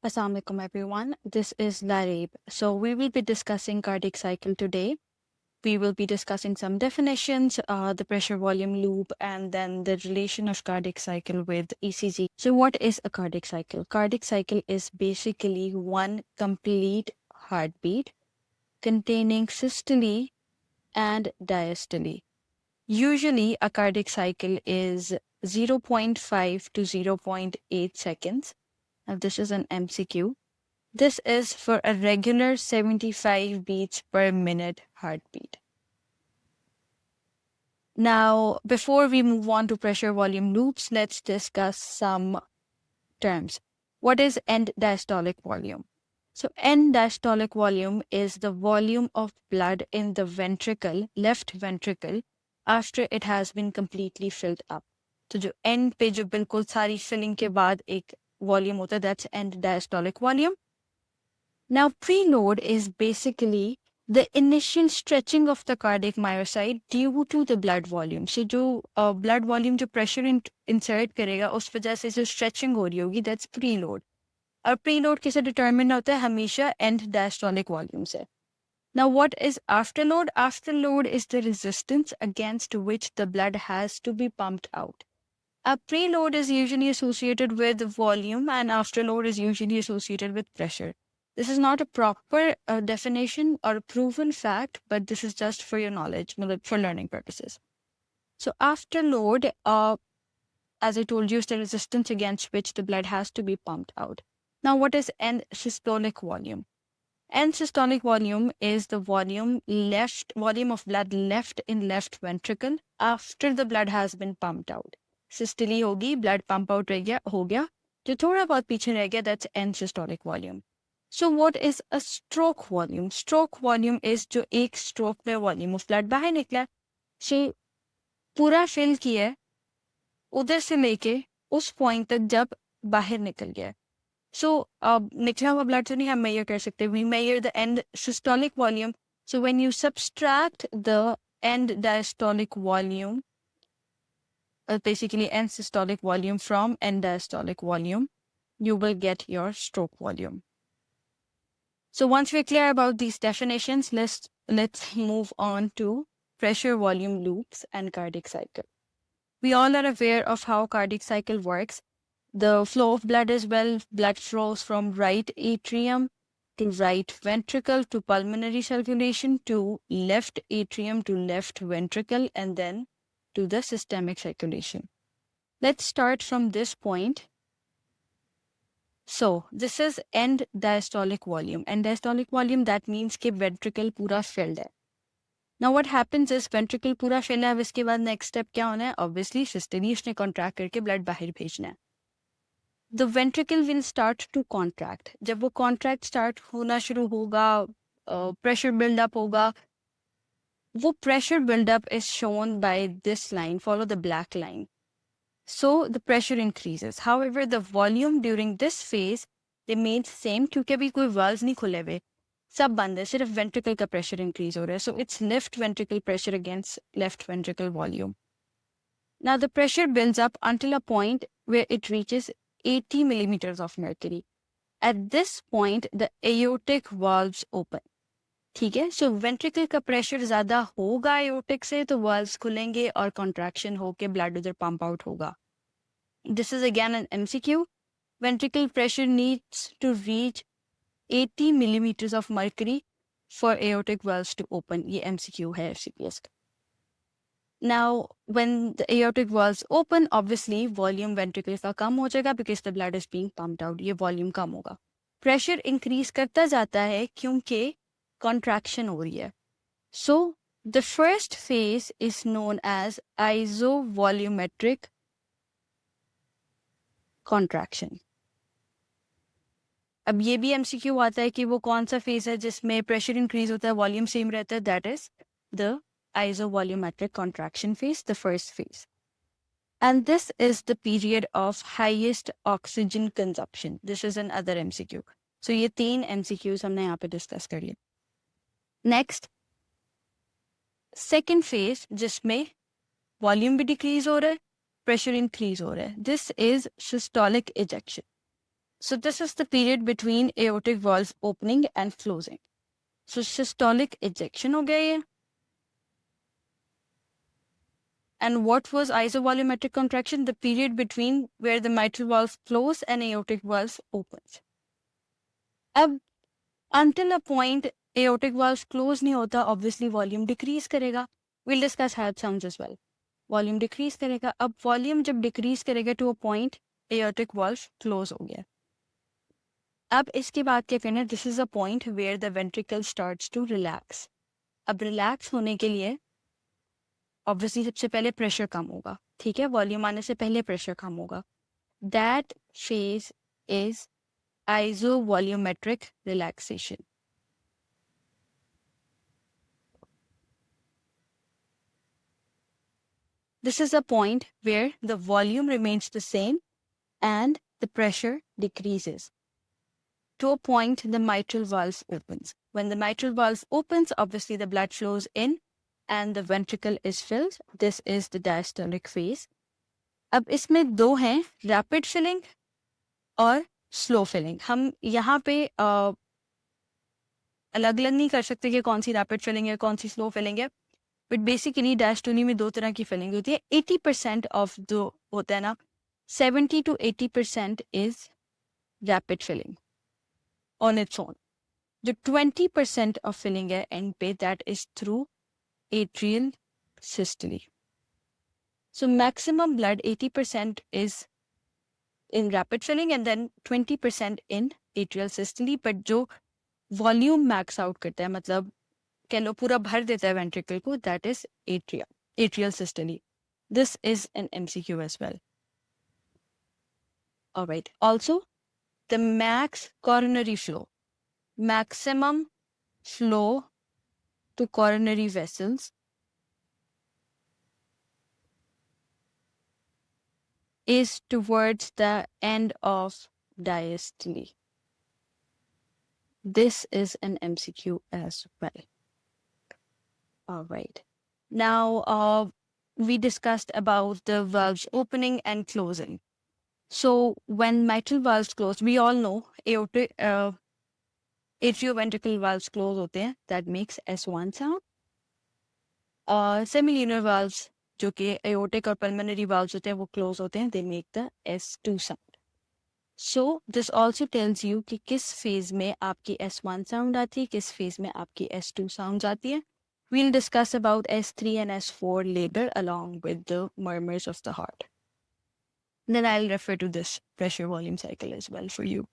Assalamu alaikum everyone. This is Larib. So we will be discussing cardiac cycle today. We will be discussing some definitions, the pressure volume loop, and then the relation of cardiac cycle with ECG. So what is a cardiac cycle? Cardiac cycle is basically one complete heartbeat containing systole and diastole. Usually a cardiac cycle is zero point 0.5 to zero point 0.8 seconds. Now this is an MCQ. This is for a regular 75 beats per minute heartbeat. Now, before we move on to pressure volume loops, let's discuss some terms. What is end diastolic volume? So, end diastolic volume is the volume of blood in the ventricle, left ventricle, after it has been completely filled up. तो जो end पे जो बिल्कुल सारी filling के बाद एक volume होता है, that's end diastolic volume. Now, preload is basically the initial stretching of the cardiac myocyte due to the blood volume. So, जो blood volume जो pressure insert करेगा उस वजह से जो stretching हो रही होगी, that's preload. और preload किसे determine होता है हमेशा end diastolic volume से. Now, what is afterload? Afterload is the resistance against which the blood has to be pumped out. A preload is usually associated with volume and afterload is usually associated with pressure. This is not a proper definition or a proven fact, but this is just for your knowledge, for learning purposes. So afterload, as I told you, is the resistance against which the blood has to be pumped out. Now, what is end systolic volume? End systolic volume is the volume of blood left in left ventricle after the blood has been pumped out. Systole होगी, blood pump out हो गया, जो थोड़ा बहुत पीछे रह गया, that's end systolic volume. So what is a stroke volume? Stroke volume is जो एक stroke में volume of blood बाहर निकला, से पूरा fill किया, उधर से लेके उस point तक जब बाहर निकल गया. So, निकला हुआ blood से नहीं हम measure कर सकते. We measure the end systolic volume. So, when you subtract the end diastolic volume, basically end systolic volume from end diastolic volume, you will get your stroke volume. So, once we're clear about these definitions, let's move on to pressure volume loops and cardiac cycle. We all are aware of how cardiac cycle works. The flow of blood as well. Blood flows from right atrium to right ventricle to pulmonary circulation to left atrium to left ventricle and then to the systemic circulation. Let's start from this point. So this is end diastolic volume. End diastolic volume, that means कि ventricle पूरा filled है. Now what happens is ventricle पूरा fill है, अब इसके बाद next step क्या होना है? Obviously systole उसने contract करके blood बाहर भेजना है. The ventricle will start to contract. जब वो contract start होना शुरू होगा, pressure build up होगा, वो pressure build up is shown by this line, follow the black line. So the pressure increases. However, the volume during this phase remains same क्योंकि अभी कोई valves नहीं खुले हुए, सब बंद है, सिर्फ ventricle का pressure increase हो रहा है. So it's left ventricle pressure against left ventricle volume. Now the pressure builds up until a point where it reaches 80 millimeters of mercury. At this point, the aortic valves open. ठीक है, so ventricle का pressure ज़्यादा होगा aortic से, तो valves खुलेंगे और contraction होके blood उधर pump out होगा. This is again an MCQ. Ventricle pressure needs to reach 80 millimeters of mercury for aortic valves to open. ये MCQ है FCPS का. Now, when the aortic valves open, obviously volume ventricle का कम हो जाएगा because the blood is being pumped out. ये volume कम होगा. Pressure increase करता जाता है क्योंकि contraction हो रही है. So, the first phase is known as isovolumetric contraction. अब ये भी MCQ आता है कि वो कौन सा phase है जिसमें pressure increase होता है, volume same रहता है, that is the isovolumetric contraction phase, the first phase. And this is the period of highest oxygen consumption. This is another MCQ. So ये तीन MCQs हमने यहाँ पे discuss कर लिए. Next, second phase जिसमें volume भी decrease हो रहा है, pressure increase हो रहा है. This is systolic ejection. So this is the period between aortic valve opening and closing. So systolic ejection हो गया ये. And what was isovolumetric contraction? The period between where the mitral valve closes and aortic valve opens. अब until a point aortic valve close नहीं होता, obviously volume decrease करेगा. We'll discuss heart sounds as well. Volume decrease करेगा. अब volume जब decrease करेगा to a point, aortic valve close हो गया. अब इसके बाद क्या करना है? This is a point where the ventricle starts to relax. अब relax होने के लिए obviously सबसे पहले pressure कम होगा. ठीक है, volume आने से पहले pressure कम होगा. That phase is isovolumetric relaxation. This is a point where the volume remains the same and the pressure decreases. To a point, the mitral valve opens. When the mitral valve opens, obviously the blood flows in and the ventricle is filled. This is the diastolic phase. अब इसमें दो हैं, rapid filling और slow filling. हम यहाँ पे अलग अलग नहीं कर सकते कि कौन सी rapid filling है, कौन सी slow filling है. बट बेसिकली डायस्टोनी में दो तरह की फिलिंग होती है. 80% ऑफ जो होता है ना, 70 to 80% is rapid filling on its own. जो 20% ऑफ फिलिंग है एंड पे, that is through atrial systole. So maximum blood 80% is in rapid filling and then 20% in atrial systole. But जो वॉल्यूम मैक्स आउट करता है, मतलब कह लो पूरा भर देता है वेंट्रिकल को, that is atrial systole. This is an MCQ as well. All right. Also, the max coronary flow, maximum flow to coronary vessels is towards the end of diastole. This is an MCQ as well. All right. Now, we discussed about the valves opening and closing. So when mitral valves close, we all know aortic, atrioventricular valves close होते हैं. That makes S1 sound. Semilunar valves, जो कि aortic और pulmonary valves होते हैं, वो close होते हैं. They make the S2 sound. So this also tells you कि किस phase में आपकी S1 sound आती है, किस phase में आपकी S2 sounds आती है. We'll discuss about S3 and S4 later along with the murmurs of the heart. Then I'll refer to this pressure volume cycle as well for you.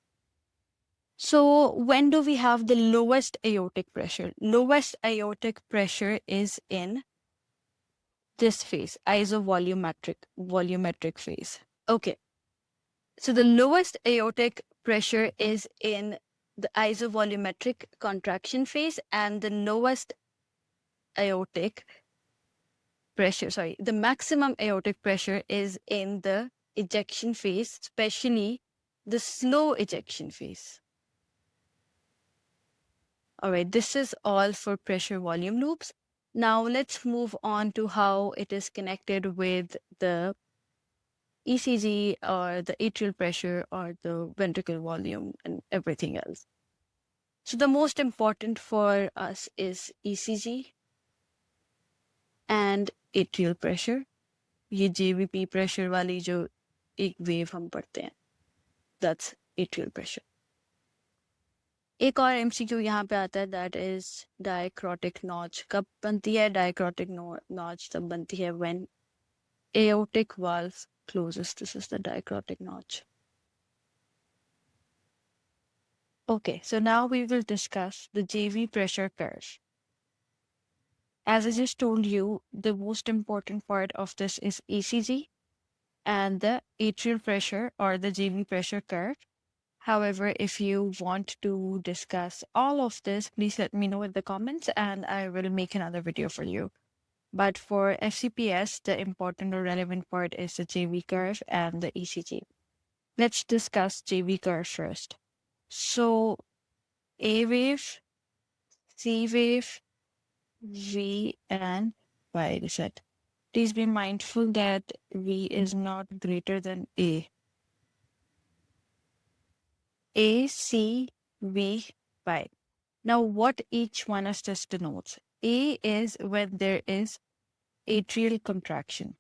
So when do we have the lowest aortic pressure? Lowest aortic pressure is in this phase, volumetric phase. Okay. So the lowest aortic pressure is in the isovolumetric contraction phase, and the lowest aortic pressure, the maximum aortic pressure is in the ejection phase, especially the slow ejection phase. All right, this is all for pressure volume loops. Now let's move on to how it is connected with the ECG or the atrial pressure or the ventricle volume and everything else. So the most important for us is ECG and atrial pressure. ये JVP pressure वाली जो एक wave हम पढ़ते हैं, that's atrial pressure. एक और MCQ यहाँ पे आता है, that is diacrotic notch. कब बनती है diacrotic notch? तब बनती है when aortic valve closes. This is the diacrotic notch. Okay, so now we will discuss the JV pressure curve. As I just told you, the most important part of this is ECG and the atrial pressure or the JV pressure curve. However, if you want to discuss all of this, please let me know in the comments and I will make another video for you. But for FCPS, the important or relevant part is the JV curve and the ECG. Let's discuss JV curve first. So A wave, C wave, V, and Y reset. Please be mindful that V is not greater than A. A, C, V, Y. Now, what each one of this denotes? A is when there is atrial contraction.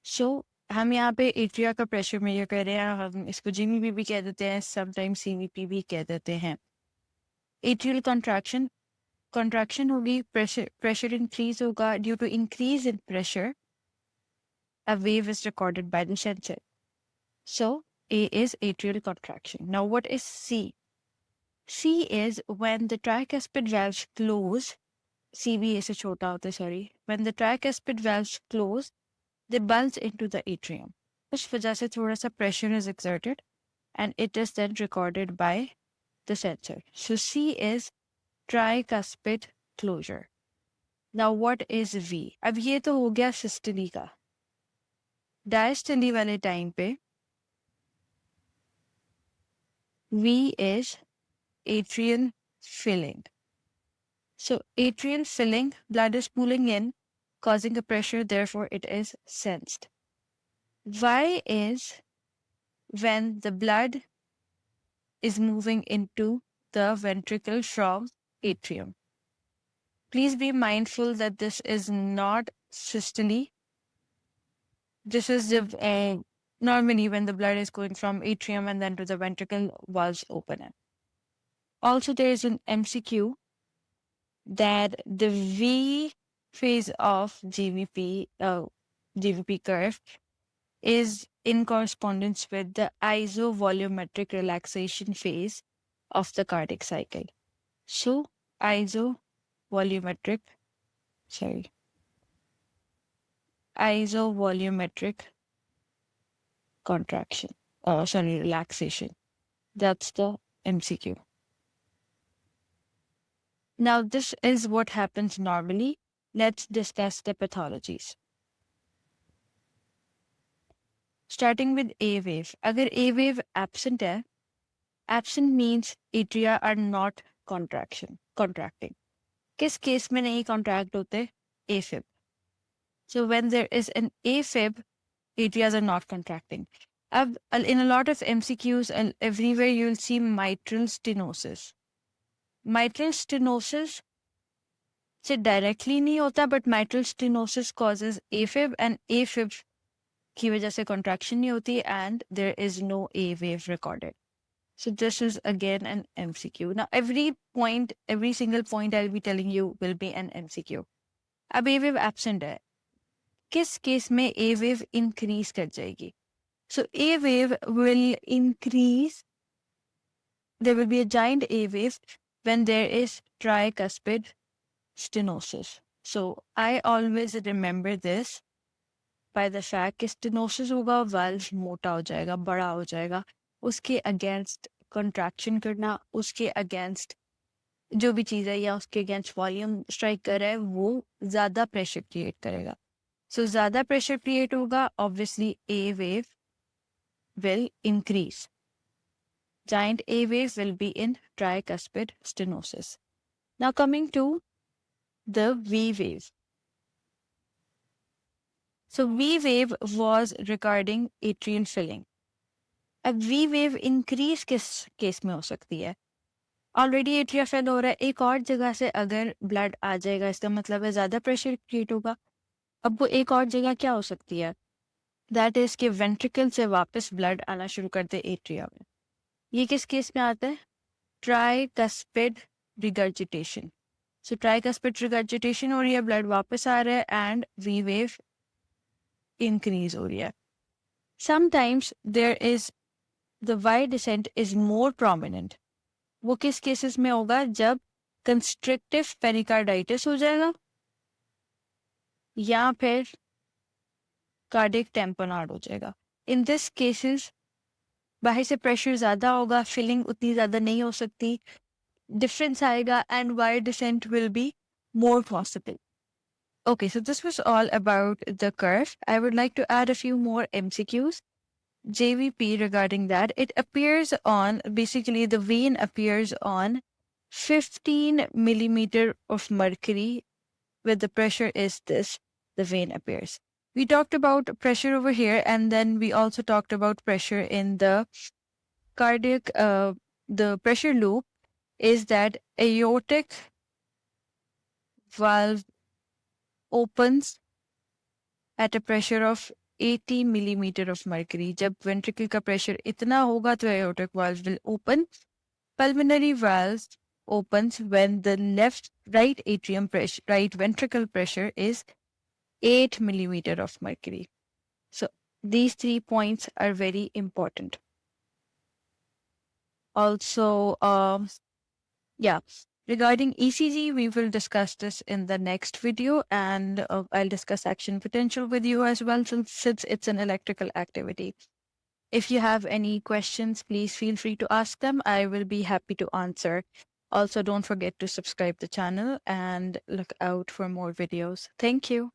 So, हम यहाँ पे atria का pressure measure कर रहे हैं, हम इसको GVP भी कह देते हैं, समटाइम्स सीवीपी भी कह देते हैं. एट्रियल contraction होगी, pressure increase होगा. Due to increase in pressure, a wave is recorded by the sensor. So, A is atrial contraction. Now, what is C? C is when the tricuspid valves close. CV is a chota hota, sorry. When the tricuspid valves close, they bulge into the atrium. उस वजह से थोड़ा सा pressure is exerted and it is then recorded by the sensor. So C is tricuspid closure. Now what is V? अब ये तो हो गया systole का. Diastole वाले time पे V is atrial filling. So atrial filling, blood is pooling in, causing a pressure, therefore it is sensed. Y is when the blood is moving into the ventricle from atrium. Please be mindful that this is not systole. This is the normally when the blood is going from atrium and then to the ventricle, valves open it. Also, there is an MCQ that the V phase of GVP curve is in correspondence with the isovolumetric relaxation phase of the cardiac cycle. So, isovolumetric contraction, relaxation. That's the MCQ. Now, this is what happens normally. Let's discuss the pathologies. Starting with A wave. Agar A wave absent hai, absent means atria are not contracting. Kis case mein nahi contract hote? AFib. So when there is an AFib, atrias are not contracting. In a lot of MCQs and everywhere you'll see mitral stenosis. Mitral stenosis से directly नहीं होता, but mitral stenosis causes AFib and AFib की वजह से contraction नहीं होती and there is no A wave recorded. So this is again an MCQ. Now every single point I'll be telling you will be an MCQ. अब A wave absent है. किस case में A wave increase कर जाएगी? So A wave will increase. There will be a giant A wave when there is tricuspid stenosis. So I always remember this by the fact कि stenosis होगा, valve मोटा हो जाएगा, बड़ा हो जाएगा. उसके against contraction करना, उसके against जो भी चीज़ है या उसके against volume strike कर रहा है, वो ज़्यादा pressure create करेगा. So ज़्यादा pressure create होगा, obviously A wave will increase. Giant A wave will be in tricuspid stenosis. Now coming to the V wave. So V wave was regarding atrial filling. अब V wave increase किस case में हो सकती है? Already atria fill हो रहा है, एक और जगह से अगर blood आ जाएगा, इसका मतलब है ज़्यादा pressure create होगा. अब वो एक और जगह क्या हो सकती है? That is कि ventricle से वापस blood आना शुरू कर दे atria में. ये किस केस में आता है? Tricuspid regurgitation. So tricuspid regurgitation हो रही है, blood वापस आ रहा है and V wave increase हो रही है. Sometimes there is the Y descent is more prominent. वो किस केसेस में होगा? जब constrictive pericarditis हो जाएगा या फिर cardiac tamponade हो जाएगा. In this cases बाहर से pressure ज़्यादा होगा, filling उतनी ज़्यादा नहीं हो सकती, difference आएगा and Y descent will be more possible. Okay, so this was all about the curve. I would like to add a few more MCQs. JVP regarding that. It appears on, basically the vein appears on 15 millimeter of mercury where the pressure is this, the vein appears. We talked about pressure over here and then we also talked about pressure in the cardiac the pressure loop is that aortic valve opens at a pressure of 80 millimeter of mercury. जब ventricle का pressure इतना होगा तो aortic valve will open. Pulmonary valve opens when the right atrium pressure, right ventricle pressure is 8 millimeter of mercury. So these 3 points are very important. Also, yeah, regarding ECG, we will discuss this in the next video, and I'll discuss action potential with you as well, since it's an electrical activity. If you have any questions, please feel free to ask them. I will be happy to answer. Also, don't forget to subscribe the channel and look out for more videos. Thank you.